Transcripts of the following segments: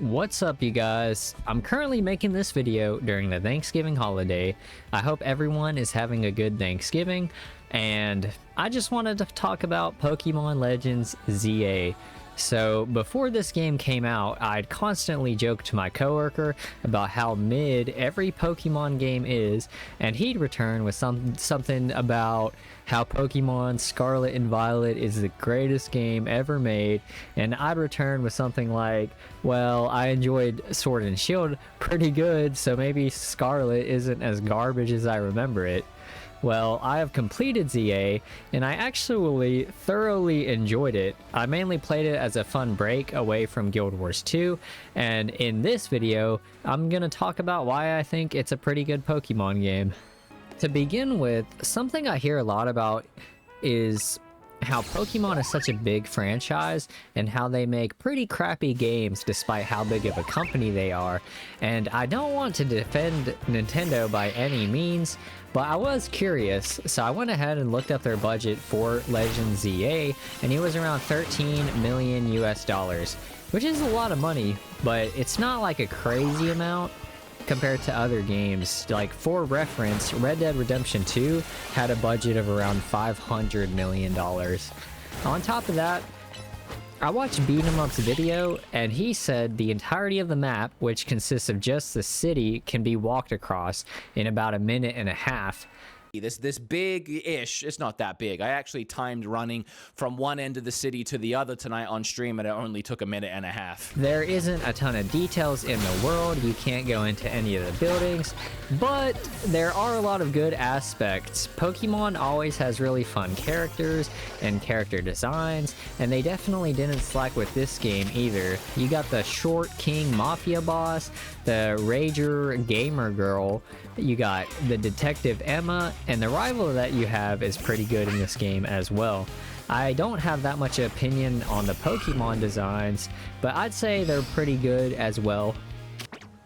What's up, you guys? I'm currently making this video during the Thanksgiving holiday. I hope everyone is having a good Thanksgiving, and I just wanted to talk about Pokemon Legends ZA. So before this game came out, I'd constantly joked to my coworker about how mid every Pokemon game is, and he'd return with something about how Pokemon Scarlet and Violet is the greatest game ever made, and I'd return with something like, well, I enjoyed Sword and Shield pretty good, so maybe Scarlet isn't as garbage as I remember it. Well, I have completed ZA, and I actually thoroughly enjoyed it. I mainly played it as a fun break away from Guild Wars 2, and in this video, I'm gonna talk about why I think it's a pretty good Pokemon game. To begin with, something I hear a lot about is how Pokemon is such a big franchise and how they make pretty crappy games despite how big of a company they are. And I don't want to defend Nintendo by any means, but I was curious, so I went ahead and looked up their budget for Legends ZA, and it was around 13 million US dollars, which is a lot of money, but it's not like a crazy amount compared to other games. Like, for reference, Red Dead Redemption 2 had a budget of around $500 million. On top of that, I watched Beat 'em Up's video, and he said the entirety of the map, which consists of just the city, can be walked across in about a minute and a half. This big-ish, it's not that big. I actually timed running from one end of the city to the other tonight on stream, and it only took a minute and a half. There isn't a ton of details in the world, you can't go into any of the buildings, but there are a lot of good aspects. Pokemon always has really fun characters and character designs, and they definitely didn't slack with this game either. You got the Short King Mafia boss, the Rager Gamer Girl, you got the Detective Emma, and the rival that you have is pretty good in this game as well. I don't have that much opinion on the Pokemon designs, but I'd say they're pretty good as well.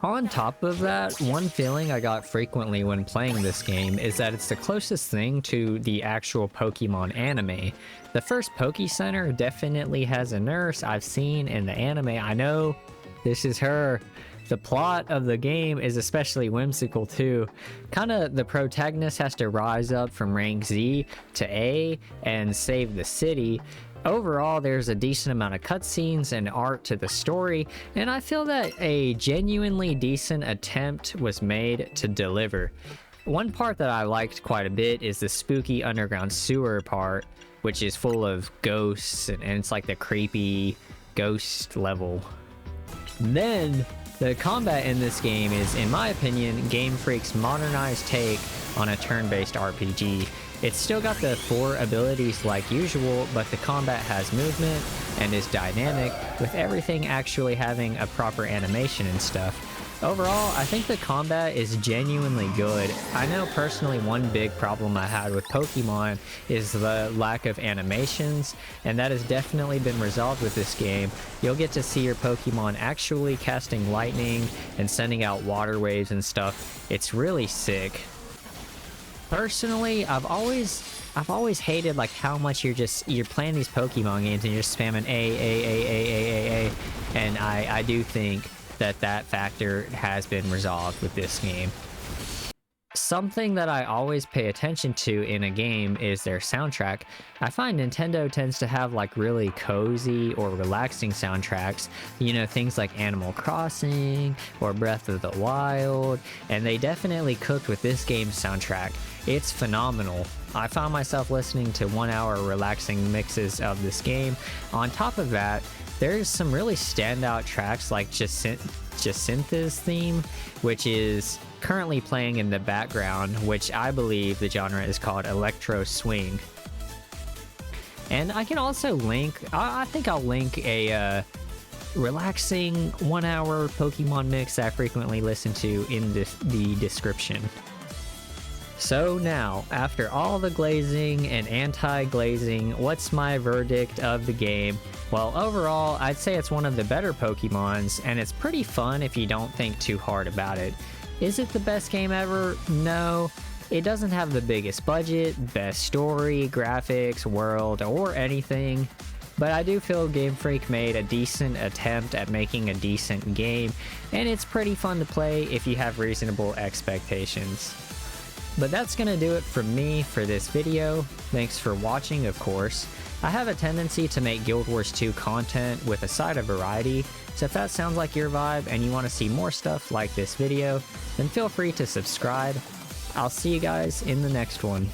On top of that, one feeling I got frequently when playing this game is that it's the closest thing to the actual Pokemon anime. The first Poke Center definitely has a nurse I've seen in the anime. I know, this is her. The plot of the game is especially whimsical too. Kinda, the protagonist has to rise up from rank Z to A and save the city. Overall, there's a decent amount of cutscenes and art to the story, and I feel that a genuinely decent attempt was made to deliver. One part that I liked quite a bit is the spooky underground sewer part, which is full of ghosts, and it's like the creepy ghost level. Then, the combat in this game is, in my opinion, Game Freak's modernized take on a turn-based RPG. It's still got the 4 abilities like usual, but the combat has movement and is dynamic, with everything actually having a proper animation and stuff. Overall, I think the combat is genuinely good. I know personally one big problem I had with Pokemon is the lack of animations, and that has definitely been resolved with this game. You'll get to see your Pokemon actually casting lightning and sending out water waves and stuff. It's really sick. Personally, I've always hated like how much you're playing these Pokemon games and you're spamming A, and I do think that factor has been resolved with this game. Something that I always pay attention to in a game is their soundtrack. I find Nintendo tends to have like really cozy or relaxing soundtracks, you know, things like Animal Crossing or Breath of the Wild, and they definitely cooked with this game's soundtrack. It's phenomenal. I found myself listening to 1-hour relaxing mixes of this game. On top of that, there's some really standout tracks like Jacintha's theme, which is currently playing in the background, which I believe the genre is called Electro Swing. And I can also link, I think I'll link a relaxing 1-hour Pokemon mix that I frequently listen to in the description. So now, after all the glazing and anti-glazing, what's my verdict of the game? Well, overall, I'd say it's one of the better Pokemons, and it's pretty fun if you don't think too hard about it. Is it the best game ever? No. It doesn't have the biggest budget, best story, graphics, world, or anything. But I do feel Game Freak made a decent attempt at making a decent game, and it's pretty fun to play if you have reasonable expectations. But that's gonna do it from me for this video. Thanks for watching, of course. I have a tendency to make Guild Wars 2 content with a side of variety, so if that sounds like your vibe and you want to see more stuff like this video, then feel free to subscribe. I'll see you guys in the next one.